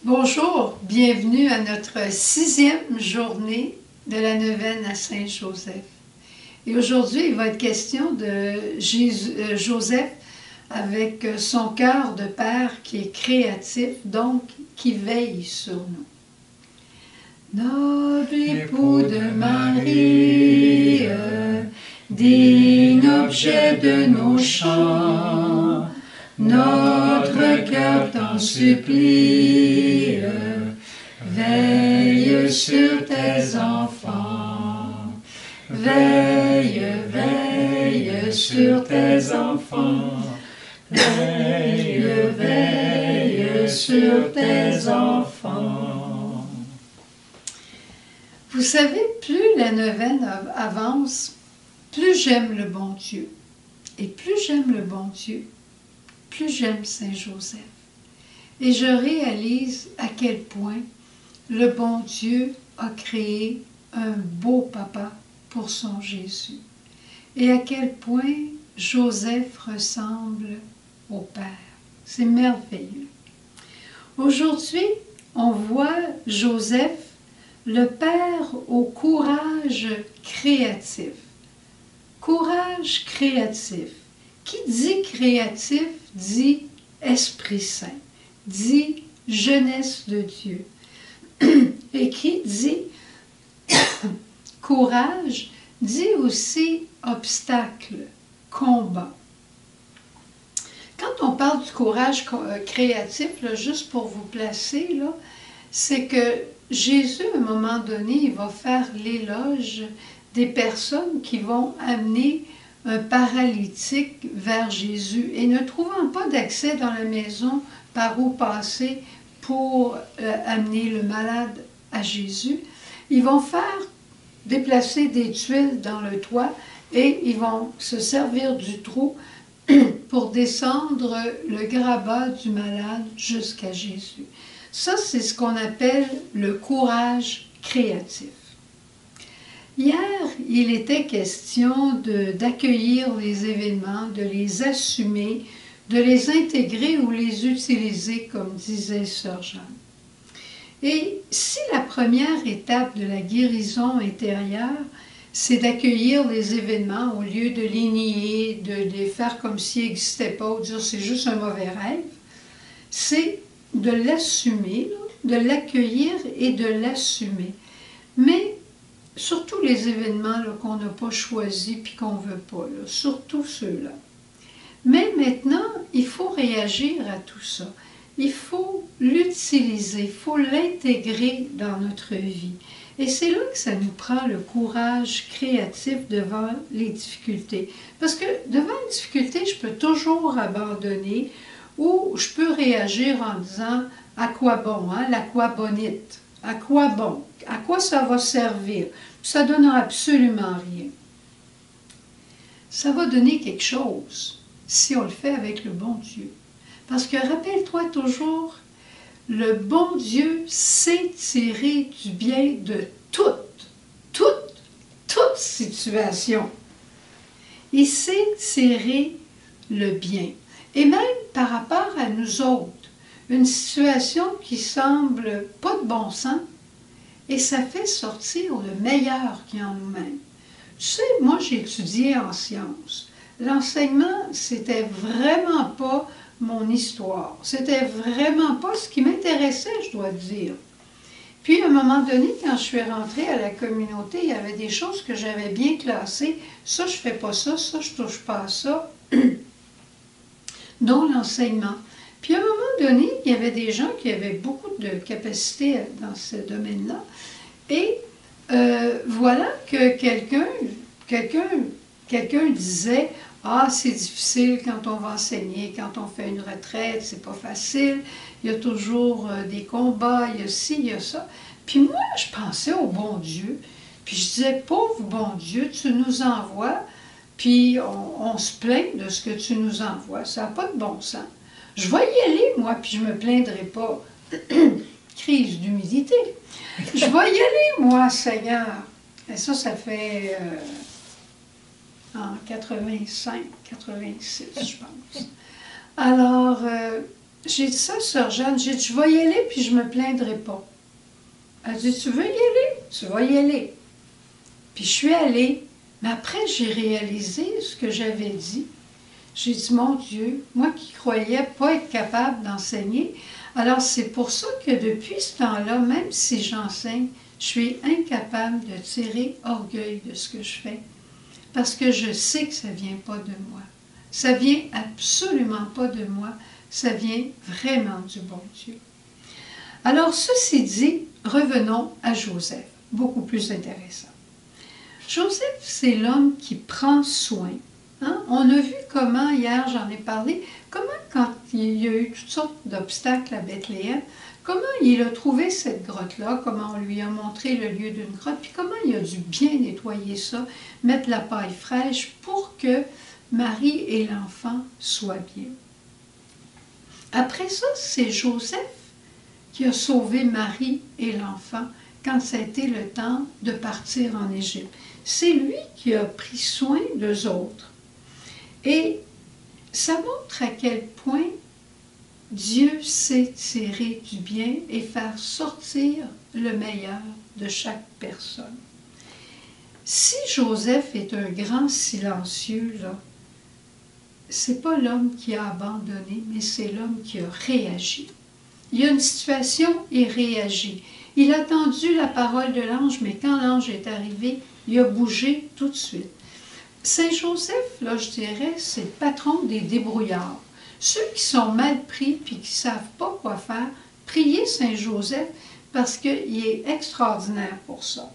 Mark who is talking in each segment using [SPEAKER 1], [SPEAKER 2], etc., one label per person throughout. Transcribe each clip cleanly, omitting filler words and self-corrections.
[SPEAKER 1] Bonjour, bienvenue à notre 6e journée de la neuvaine à Saint-Joseph. Et aujourd'hui, il va être question de Joseph avec son cœur de père qui est créatif, donc qui veille sur nous. Noble époux de Marie, digne objet de nos chants, notre cœur t'en supplie, veille sur tes enfants, veille, veille sur tes enfants, veille, veille sur tes enfants. Vous savez, plus la neuvaine avance, plus j'aime le bon Dieu. Et plus j'aime le bon Dieu, plus j'aime Saint-Joseph. Et je réalise à quel point le bon Dieu a créé un beau papa pour son Jésus. Et à quel point Joseph ressemble au Père. C'est merveilleux. Aujourd'hui, on voit Joseph, le Père au courage créatif. Courage créatif. Qui dit créatif dit Esprit Saint, dit jeunesse de Dieu. Et qui dit courage dit aussi obstacle, combat. Quand on parle du courage créatif, là, juste pour vous placer, c'est que Jésus, à un moment donné, il va faire l'éloge des personnes qui vont amener un paralytique vers Jésus et ne trouvant pas d'accès dans la maison par où passer pour amener le malade à Jésus, ils vont faire déplacer des tuiles dans le toit et ils vont se servir du trou pour descendre le grabat du malade jusqu'à Jésus. Ça, c'est ce qu'on appelle le courage créatif. Hier, il était question d'accueillir les événements, de les assumer, de les intégrer ou les utiliser, comme disait Sœur Jeanne. Et si la première étape de la guérison intérieure, c'est d'accueillir les événements au lieu de les nier, de les faire comme s'ils n'existaient pas, ou de dire c'est juste un mauvais rêve, c'est de l'assumer, de l'accueillir et de l'assumer. Mais surtout les événements qu'on n'a pas choisis puis qu'on ne veut pas, surtout ceux-là. Mais maintenant, il faut réagir à tout ça. Il faut l'utiliser, il faut l'intégrer dans notre vie. Et c'est là que ça nous prend le courage créatif devant les difficultés. Parce que devant une difficulté, je peux toujours abandonner ou je peux réagir en disant « à quoi bon, hein, l'aquabonite? À quoi bon? À quoi ça va servir? Ça ne donnera absolument rien. » Ça va donner quelque chose si on le fait avec le bon Dieu. Parce que rappelle-toi toujours, le bon Dieu sait tirer du bien de toute situation. Il sait tirer le bien. Et même par rapport à nous autres, une situation qui semble pas de bon sens, et ça fait sortir le meilleur qui est en nous-mêmes. Tu sais, moi j'ai étudié en sciences. L'enseignement, c'était vraiment pas mon histoire. C'était vraiment pas ce qui m'intéressait, je dois dire. Puis, à un moment donné, quand je suis rentrée à la communauté, il y avait des choses que j'avais bien classées. Ça, je fais pas ça, ça, je touche pas à ça. Dont l'enseignement. Puis, à un moment donné, il y avait des gens qui avaient beaucoup de capacités dans ce domaine-là. Et voilà que quelqu'un disait « Ah, c'est difficile quand on va enseigner, quand on fait une retraite, c'est pas facile, il y a toujours des combats, il y a ci, il y a ça. » Puis moi, je pensais au bon Dieu, puis je disais « Pauvre bon Dieu, tu nous envoies, puis on se plaint de ce que tu nous envoies, ça n'a pas de bon sens. Je vais y aller, moi, puis je ne me plaindrai pas. » Crise d'humilité. Je vais y aller, moi, Seigneur. Et ça fait en 85, 86, je pense. Alors, j'ai dit ça à Sœur Jeanne, j'ai dit, je vais y aller, puis je me plaindrai pas. Elle dit, tu veux y aller? Tu vas y aller. Puis je suis allée, mais après j'ai réalisé ce que j'avais dit. J'ai dit, mon Dieu, moi qui croyais pas être capable d'enseigner, alors c'est pour ça que depuis ce temps-là, même si j'enseigne, je suis incapable de tirer orgueil de ce que je fais. Parce que je sais que ça ne vient pas de moi. Ça vient absolument pas de moi. Ça vient vraiment du bon Dieu. Alors, ceci dit, revenons à Joseph, beaucoup plus intéressant. Joseph, c'est l'homme qui prend soin. Hein? On a vu comment, hier j'en ai parlé, comment quand il y a eu toutes sortes d'obstacles à Bethléem, comment il a trouvé cette grotte-là, comment on lui a montré le lieu d'une grotte, puis comment il a dû bien nettoyer ça, mettre la paille fraîche pour que Marie et l'enfant soient bien. Après ça, c'est Joseph qui a sauvé Marie et l'enfant quand ça a été le temps de partir en Égypte. C'est lui qui a pris soin d'eux autres. Et ça montre à quel point Dieu sait tirer du bien et faire sortir le meilleur de chaque personne. Si Joseph est un grand silencieux, là, c'est pas l'homme qui a abandonné, mais c'est l'homme qui a réagi. Il y a une situation, il réagit. Il a entendu la parole de l'ange, mais quand l'ange est arrivé, il a bougé tout de suite. Saint Joseph, là, je dirais, c'est le patron des débrouillards. Ceux qui sont mal pris puis qui ne savent pas quoi faire, priez Saint Joseph parce qu'il est extraordinaire pour ça.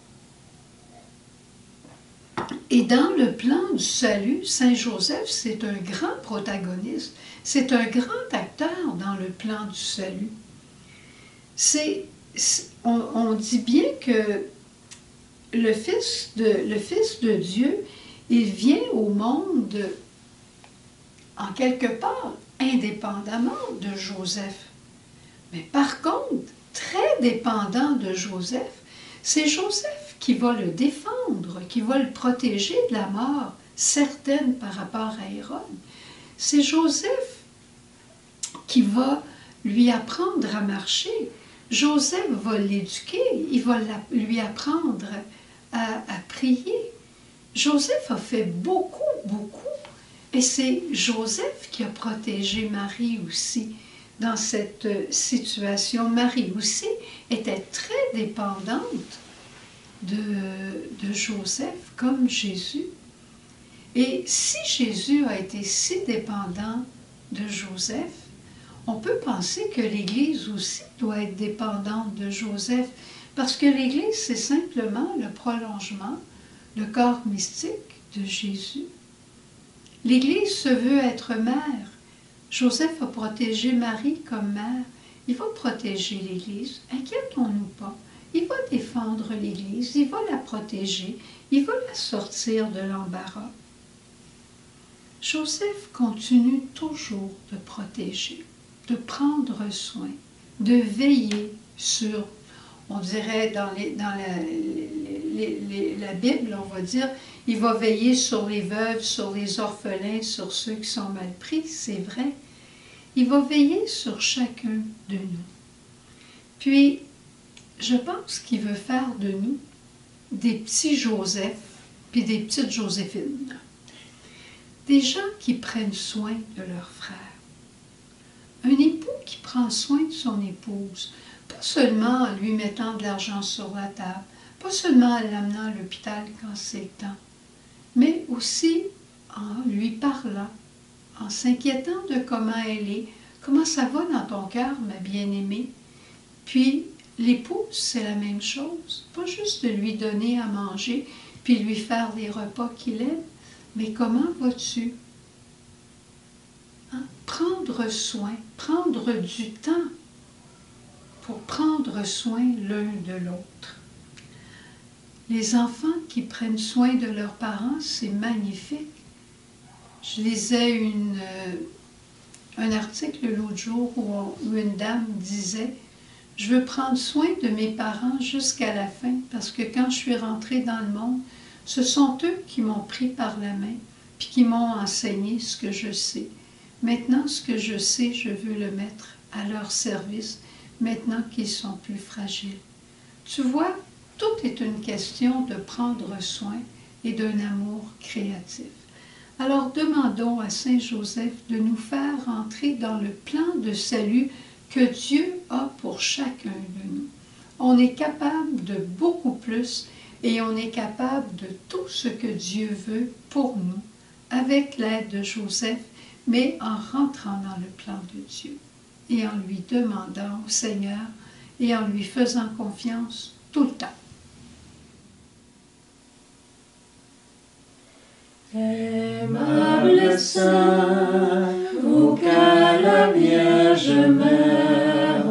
[SPEAKER 1] Et dans le plan du salut, Saint Joseph, c'est un grand protagoniste. C'est un grand acteur dans le plan du salut. On dit bien que le Fils de Dieu, il vient au monde en quelque part indépendamment de Joseph. Mais par contre, très dépendant de Joseph, c'est Joseph qui va le défendre, qui va le protéger de la mort certaine par rapport à Hérode. C'est Joseph qui va lui apprendre à marcher. Joseph va l'éduquer, il va lui apprendre à prier. Joseph a fait beaucoup, beaucoup. Et c'est Joseph qui a protégé Marie aussi dans cette situation. Marie aussi était très dépendante de Joseph, comme Jésus. Et si Jésus a été si dépendant de Joseph, on peut penser que l'Église aussi doit être dépendante de Joseph, parce que l'Église, c'est simplement le prolongement, le corps mystique de Jésus. L'Église se veut être mère. Joseph a protégé Marie comme mère. Il va protéger l'Église. Inquiétons-nous pas. Il va défendre l'Église, il va la protéger, il va la sortir de l'embarras. Joseph continue toujours de protéger, de prendre soin, de veiller sur, on dirait dans la Bible, on va dire, il va veiller sur les veuves, sur les orphelins, sur ceux qui sont mal pris, c'est vrai. Il va veiller sur chacun de nous. Puis, je pense qu'il veut faire de nous des petits Joseph puis des petites Joséphines. Des gens qui prennent soin de leurs frères. Un époux qui prend soin de son épouse, pas seulement en lui mettant de l'argent sur la table, pas seulement en l'amenant à l'hôpital quand c'est le temps, mais aussi en lui parlant, en s'inquiétant de comment elle est, comment ça va dans ton cœur, ma bien-aimée. Puis, l'épouse, c'est la même chose. Pas juste de lui donner à manger, puis lui faire les repas qu'il aime, mais comment vas-tu? Hein? Prendre soin, prendre du temps pour prendre soin l'un de l'autre. Les enfants qui prennent soin de leurs parents, c'est magnifique. Je lisais un article l'autre jour où une dame disait « Je veux prendre soin de mes parents jusqu'à la fin, parce que quand je suis rentrée dans le monde, ce sont eux qui m'ont pris par la main, puis qui m'ont enseigné ce que je sais. Maintenant, ce que je sais, je veux le mettre à leur service maintenant qu'ils sont plus fragiles. Tu vois, tout est une question de prendre soin et d'un amour créatif. Alors demandons à Saint Joseph de nous faire entrer dans le plan de salut que Dieu a pour chacun de nous. On est capable de beaucoup plus et on est capable de tout ce que Dieu veut pour nous, avec l'aide de Joseph, mais en rentrant dans le plan de Dieu et en lui demandant au Seigneur et en lui faisant confiance tout le temps.
[SPEAKER 2] Aimable Saint, vous qu'à la Vierge Mère,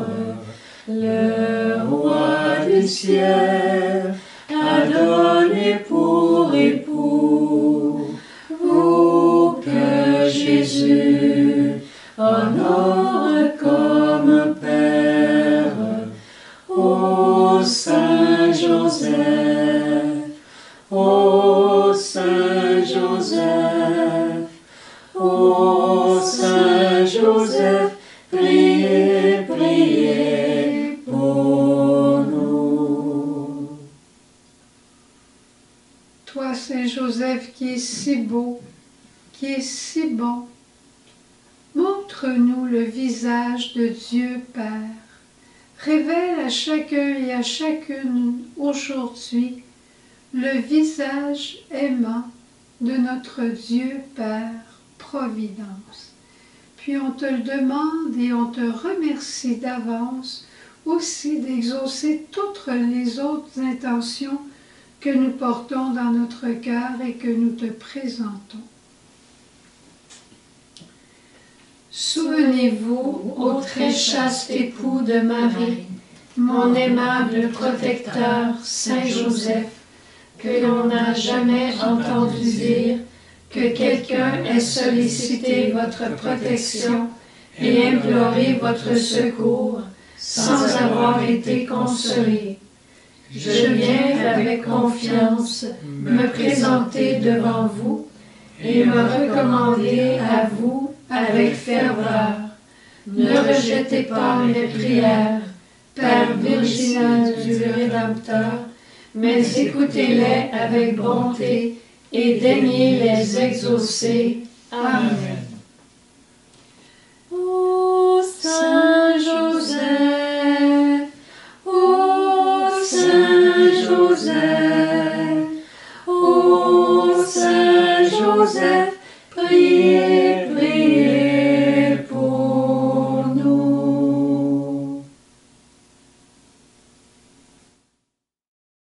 [SPEAKER 2] le Roi du ciel a donné pour époux, vous que Jésus honore comme Père, ô Saint Joseph, ô Saint Joseph, ô Saint Joseph, priez, priez pour nous.
[SPEAKER 1] Toi, Saint Joseph, qui est si beau, qui est si bon, montre-nous le visage de Dieu Père. Révèle à chacun et à chacune aujourd'hui le visage aimant de notre Dieu Père Providence. Puis on te le demande et on te remercie d'avance aussi d'exaucer toutes les autres intentions que nous portons dans notre cœur et que nous te présentons. Souvenez-vous, ô très chaste époux de Marie, mon aimable protecteur, Saint Joseph, que l'on n'a jamais entendu dire que quelqu'un ait sollicité votre protection et imploré votre secours sans avoir été consolé. Je viens avec confiance me présenter devant vous et me recommander à vous avec ferveur. Ne rejetez pas mes prières, Père virginal du Rédempteur, mais écoutez-les avec bonté et daignez les exaucer. Amen.